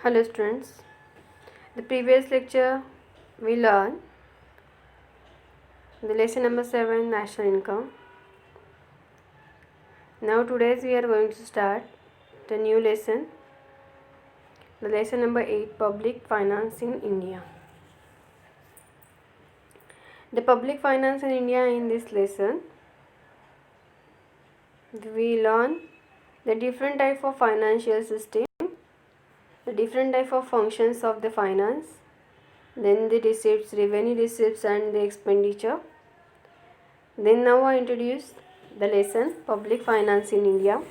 Hello students. The previous lecture we learned the lesson number 7 national income. Now today we are going to start the new lesson, the lesson number 8, public finance in India. The public finance in India. In this lesson we learn the different type of financial system, the different type of functions of the finance, then the receipts, revenue receipts and the expenditure. Then now I introduce the lesson public finance in India.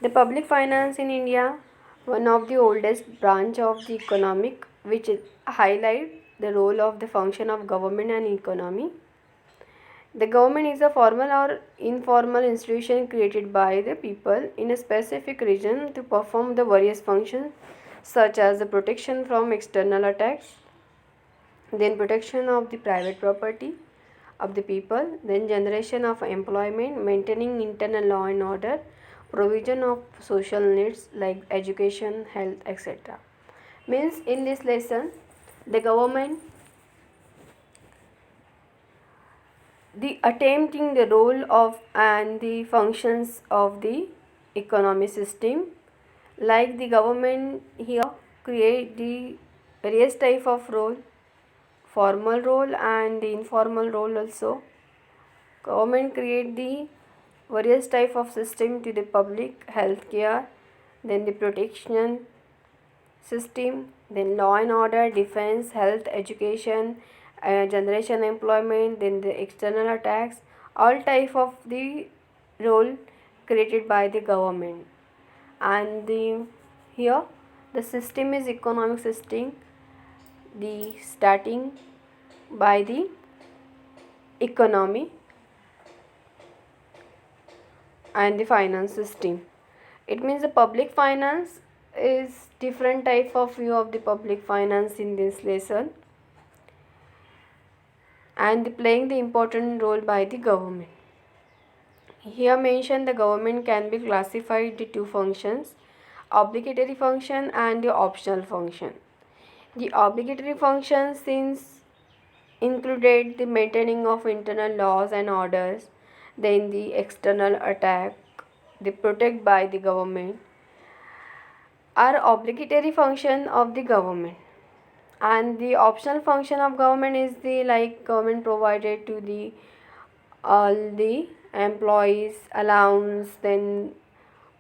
The public finance in India, one of the oldest branch of the economic, which highlight the role of the function of government and economy. The government is a formal or informal institution created by the people in a specific region to perform the various functions such as the protection from external attacks, then protection of the private property of the people, then generation of employment, maintaining internal law and order, provision of social needs like education, health, etc. Means in this lesson, the government, the attempting the role of and the functions of the economic system, like the government here create the various type of role, formal role and the informal role also. Government create the various type of system to the public health care, then the protection system, then law and order, defense, health, education, generation employment, then the external attacks, all type of the role created by the government. And the here the system is economic system, the starting by the economy and the finance system. It means the public finance is different type of view of the public finance in this lesson, and playing the important role by the government. Here mentioned the government can be classified the two functions, obligatory function and the optional function. The obligatory function since included the maintaining of internal laws and orders, then the external attack, the protect by the government are obligatory function of the government, and the optional function of government is the like government provided to the all the employees allowance, then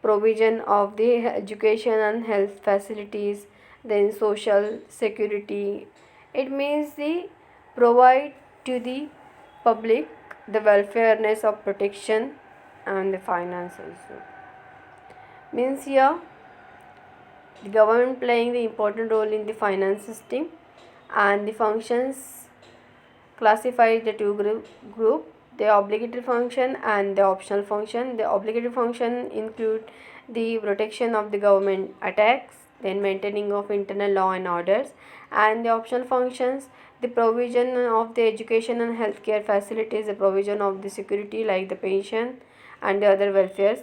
provision of the education and health facilities, then social security. It means the provide to the public the welfareness of protection and the finance also. Means here the government playing the important role in the finance system, and the functions classified the two group, the obligatory function and the optional function. The obligatory function include the protection of the government attacks, then maintaining of internal law and orders, and the optional functions the provision of the education and healthcare facilities, the provision of the security like the pension and the other welfare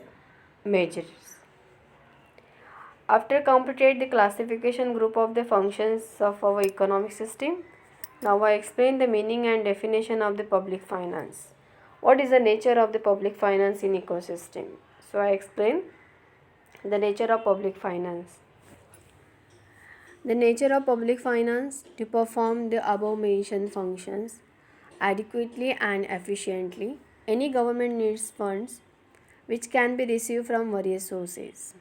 measures. After completed the classification group of the functions of our economic system, now I explain the meaning and definition of the public finance. What is the nature of the public finance in ecosystem? So I explain the nature of public finance. The nature of public finance to perform the above mentioned functions adequately and efficiently. Any government needs funds which can be received from various sources.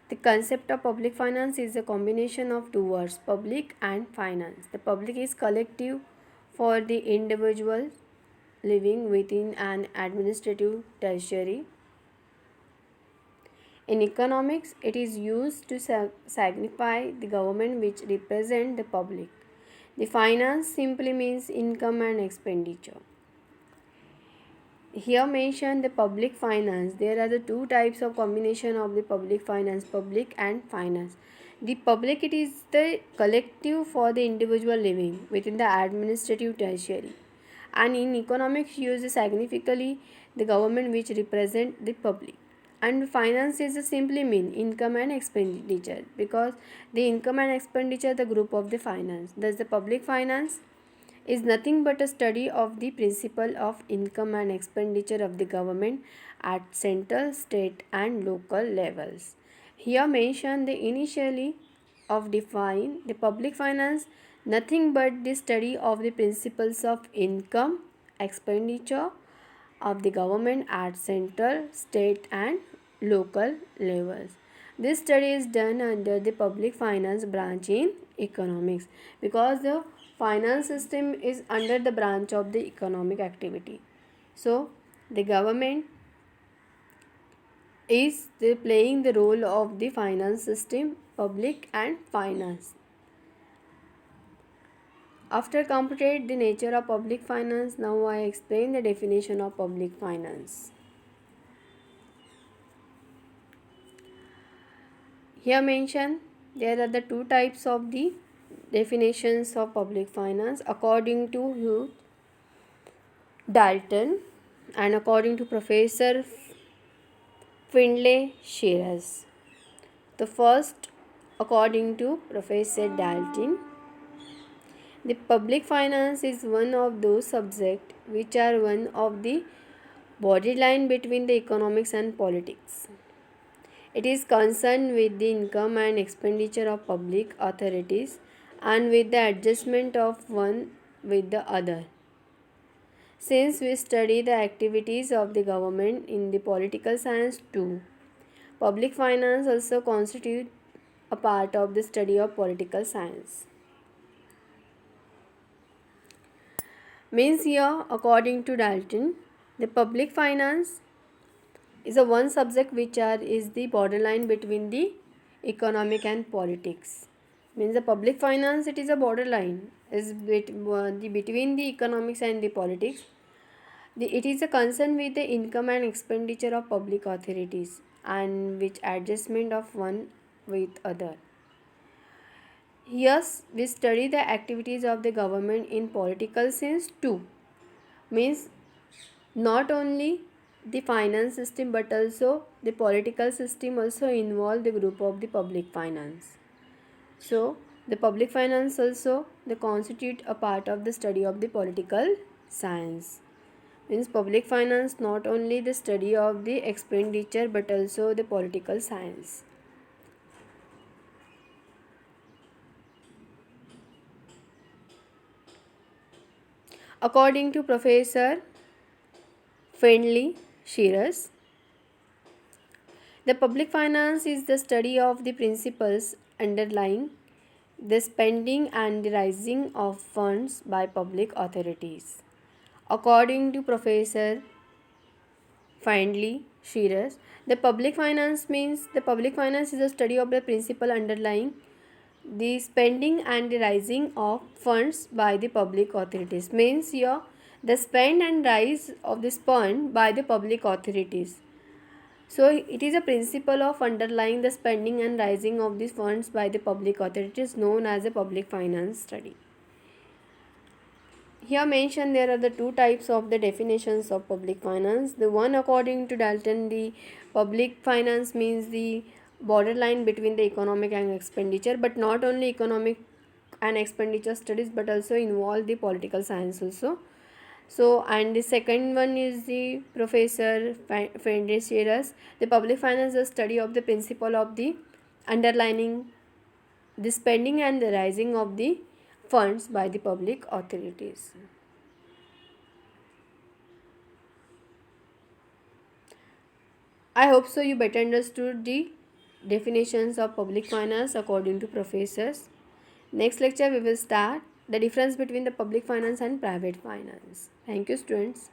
The concept of public finance is a combination of two words, public and finance. The public is collective for the individual living within an administrative territory. In economics, it is used to signify the government which represent the public. The finance simply means income and expenditure. Here mentioned the public finance. There are the two types of combination of the public finance, public and finance. The public, it is the collective for the individual living within the administrative territory, and in economics use significantly the government which represent the public. And finance is a simply mean income and expenditure, because the income and expenditure the group of the finance. Thus the public finance is nothing but a study of the principle of income and expenditure of the government at central, state and local levels. Here mention the initially of define the public finance nothing but the study of the principles of income, expenditure of the government at central, state and local levels. This study is done under the public finance branch in economics, because the finance system is under the branch of the economic activity. So the government is playing the role of the finance system, public and finance. After completed the nature of public finance, now I explain the definition of public finance. Here mentioned there are the two types of the definitions of public finance according to Hugh Dalton and according to Professor Findlay Shears. The first, according to Professor Dalton, the public finance is one of those subjects which are one of the borderline between the economics and politics. It is concerned with the income and expenditure of public authorities and with the adjustment of one with the other. Since we study the activities of the government in the political science too, public finance also constitutes a part of the study of political science. Means here, according to Dalton, the public finance is a one subject which is the borderline between the economic and politics. Means the public finance, it is a borderline is between the economics and the politics. It is a concern with the income and expenditure of public authorities and which adjustment of one with other. Yes, we study the activities of the government in political sense too. Means not only the finance system but also the political system also involve the group of the public finance. So the public finance also they constitute a part of the study of the political science. Means public finance not only the study of the expenditure but also the political science. According to Professor Findlay Shears, the public finance is the study of the principles underlying the spending and the raising of funds by public authorities. According to Professor Findlay Shears, the public finance means the public finance is a study of the principle underlying the spending and the raising of funds by the public authorities. Means here the spend and rise of this fund by the public authorities. So it is a principle of underlying the spending and rising of these funds by the public authorities known as a public finance study. Here mentioned there are the two types of the definitions of public finance. The one according to Dalton, the public finance means the borderline between the economic and expenditure, but not only economic and expenditure studies but also involve the political science also. So and the second one is the Professor Findlay Shears. The public finance is a study of the principle of the underlining the spending and the rising of the funds by the public authorities. I hope so you better understood the definitions of public finance according to professors. Next lecture we will start the difference between the public finance and private finance. Thank you students.